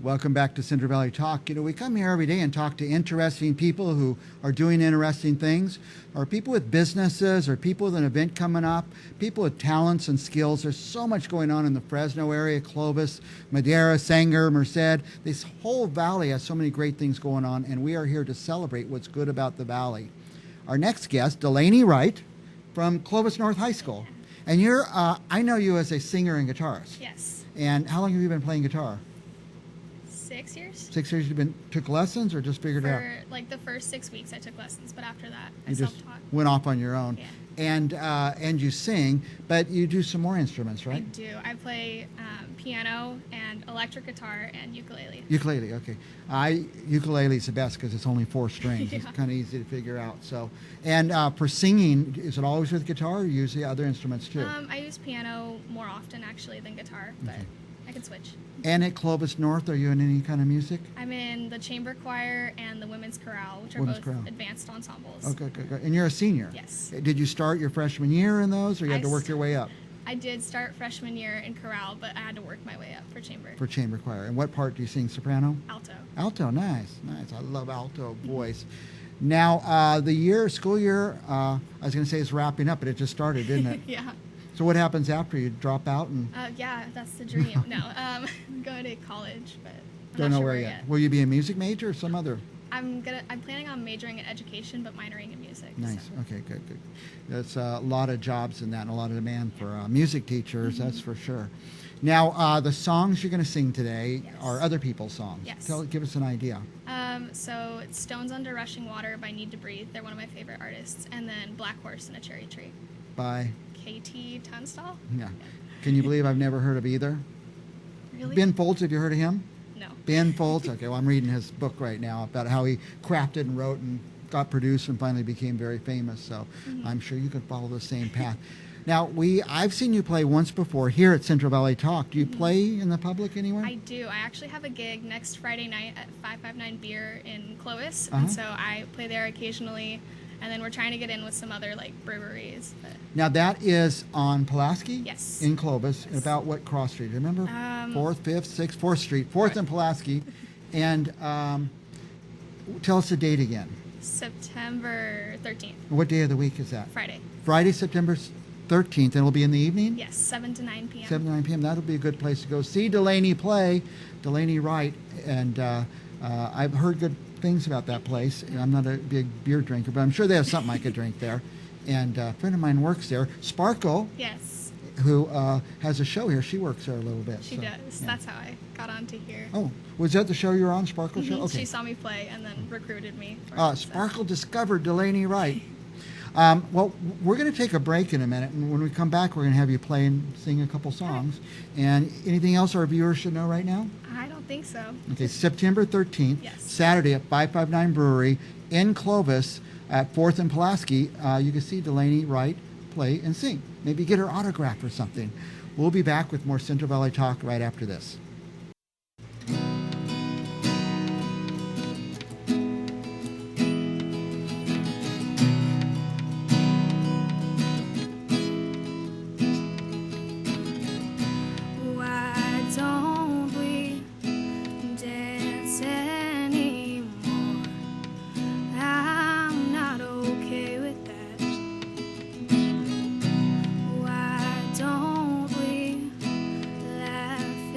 Welcome back to Central Valley Talk. We come here every day and talk to interesting people who are doing interesting things, or people with businesses, or people with an event coming up, people with talents and skills. There's so much going on in the Fresno area, Clovis, Madera, Sanger, Merced. This whole valley has so many great things going on, and we are here to celebrate what's good about the valley. Our next guest, Delaney Wright from Clovis North High School. And you're, I know you as a singer and guitarist. Yes. And how long have you been playing guitar? 6 years. 6 years you've took lessons or just figured it out? For like the first 6 weeks I took lessons, but after that I You just self-taught. went off on your own. Yeah. And you sing, but you do some more instruments, right? I do. I play piano and electric guitar and ukulele. Ukulele, okay. Ukulele's the best because it's only 4 strings. Yeah. It's kind of easy to figure out. So, and for singing, is it always with guitar or you use the other instruments too? I use piano more often actually than guitar, but Okay. I can switch. And at Clovis North, are you in any kind of music? I'm in the chamber choir and the women's chorale, which are Women's both chorale. advanced ensembles. Okay, good. And you're a senior? Yes. Did you start your freshman year in those or you had I to work your way up? I did start freshman year in chorale, but I had to work my way up for chamber. For chamber choir. And what part do you sing? Soprano? Alto. Alto, nice. I love alto voice. Now, the school year, I was going to say it's wrapping up, but it just started, didn't it? Yeah. So what happens after you drop out and Yeah, that's the dream. No, going to college, but I'm don't not know sure where yet? Will you be a music major or some other? I'm planning on majoring in education, but minoring in music. Nice. So. Okay, good. There's a lot of jobs in that and a lot of demand for music teachers, that's for sure. Now, the songs you're going to sing today Yes. are other people's songs. Yes. Give us an idea. So it's Stones Under Rushing Water by Need to Breathe. They're one of my favorite artists. And then Black Horse and a Cherry Tree. By? KT Tunstall? Yeah. Can you believe I've never heard of either? Really? Ben Folds, have you heard of him? No. Ben Folds? Okay, well, I'm reading his book right now about how he crafted and wrote and got produced and finally became very famous. So I'm sure you could follow the same path. Now, I've seen you play once before here at Central Valley Talk. Do you play in the public anywhere? I do. I actually have a gig next Friday night at 559 Beer in Clovis. Uh-huh. And so I play there occasionally. And then we're trying to get in with some other breweries. But Now, that is on Pulaski? Yes. In Clovis. Yes. About what cross street? Remember? 4th, 5th, 6th, 4th Street. 4th and Pulaski. And tell us the date again. September 13th. What day of the week is that? Friday. Friday, September 13th. And it'll be in the evening? Yes, 7 to 9 p.m. 7 to 9 p.m. That'll be a good place to go. See Delaney play, Delaney Wright. And I've heard good things about that place. I'm not a big beer drinker, but I'm sure they have something I could drink there. And a friend of mine works there, Sparkle, Yes, who has a show here. She works there a little bit. she so, does. yeah. That's how I got onto here. Oh, was that the show you were on, Sparkle Show? Mhm. Okay. She saw me play and then recruited me. For it, so. Sparkle discovered Delaney Wright. Well, we're going to take a break in a minute, and when we come back, we're going to have you play and sing a couple songs. And anything else our viewers should know right now? I don't think so. Okay, September 13th, Yes. Saturday at 559 Brewery in Clovis at 4th and Pulaski. You can see Delaney Wright play and sing. Maybe get her autograph or something. We'll be back with more Central Valley Talk right after this. Why don't we dance anymore? I'm not okay with that. Why don't we laugh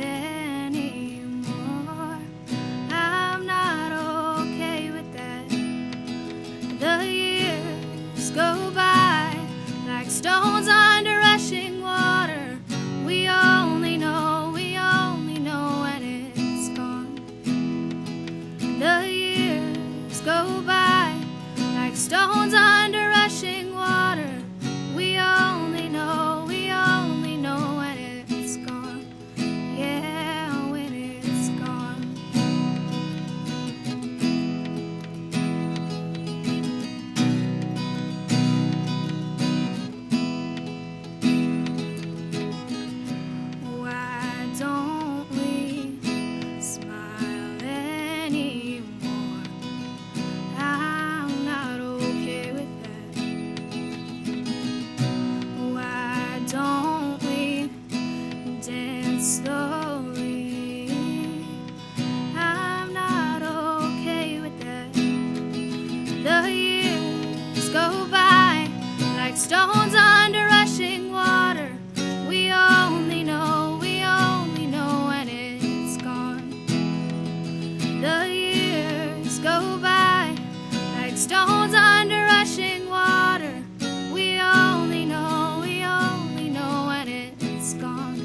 stones under rushing water. We only know when it's gone.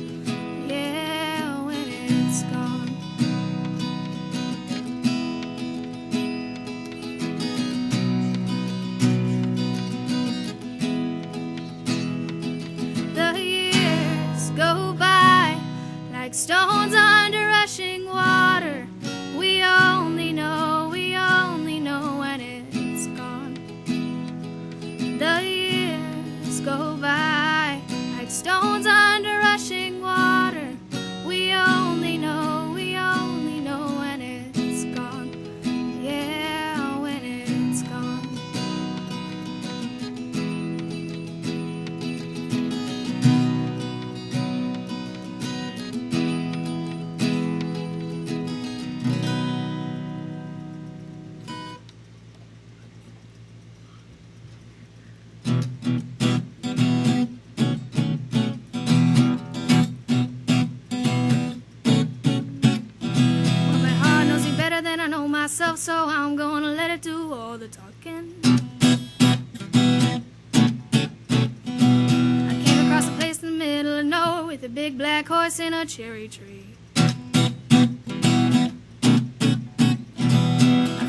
Yeah, when it's gone. The years go by like stones under rushing water. We only know when it's gone. The years go by like stones under rushing water. We only know when it's gone. Yeah, when it's gone. Than I know myself, so I'm gonna let it do all the talking. I came across a place in the middle of nowhere with a big black horse and a cherry tree. I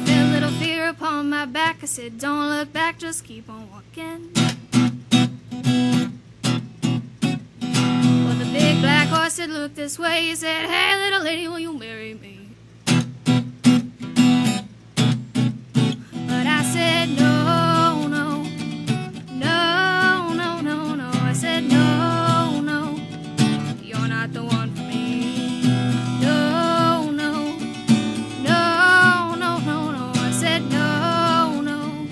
felt a little fear upon my back. I said, don't look back, just keep on walking. Well, the big black horse had looked this way. He said, hey, little lady, will you marry me? I said no, no, no, no, no, no. I said no, no, you're not the one for me. No, no, no, no, no, no. I said no, no,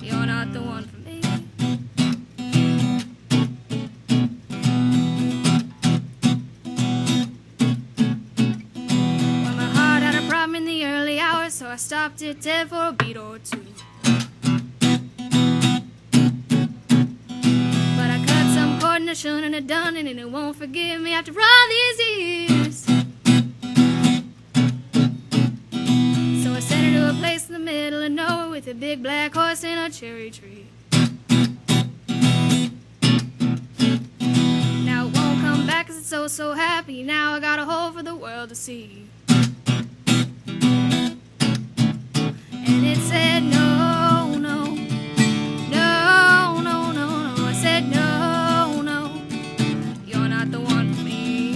you're not the one for me. Well, my heart had a problem in the early hours, so I stopped it dead for a beat or two. I shouldn't have done it, and it won't forgive me after all these years. So I sent her to a place in the middle of nowhere with a big black horse and a cherry tree. Now it won't come back 'cause it's so happy. Now I got a hole for the world to see. And it said no, no, no, no, no, no. I said no. The one for me.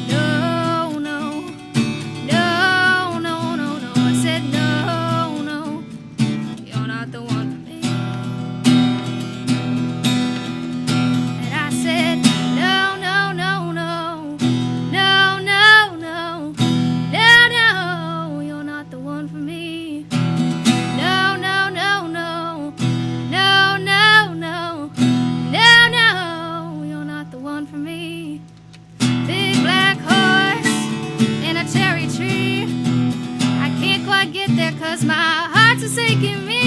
No, no, no, no, no, no. I said no, no, you're not the one for me. And I said no, no, no, no, no, no, no, no, no, you're not the one for me. No, no, no, no, no, no, no, no, no, you're not the one for me. Big black horse and a cherry tree. I can't quite get there 'cause my heart's forsaking me.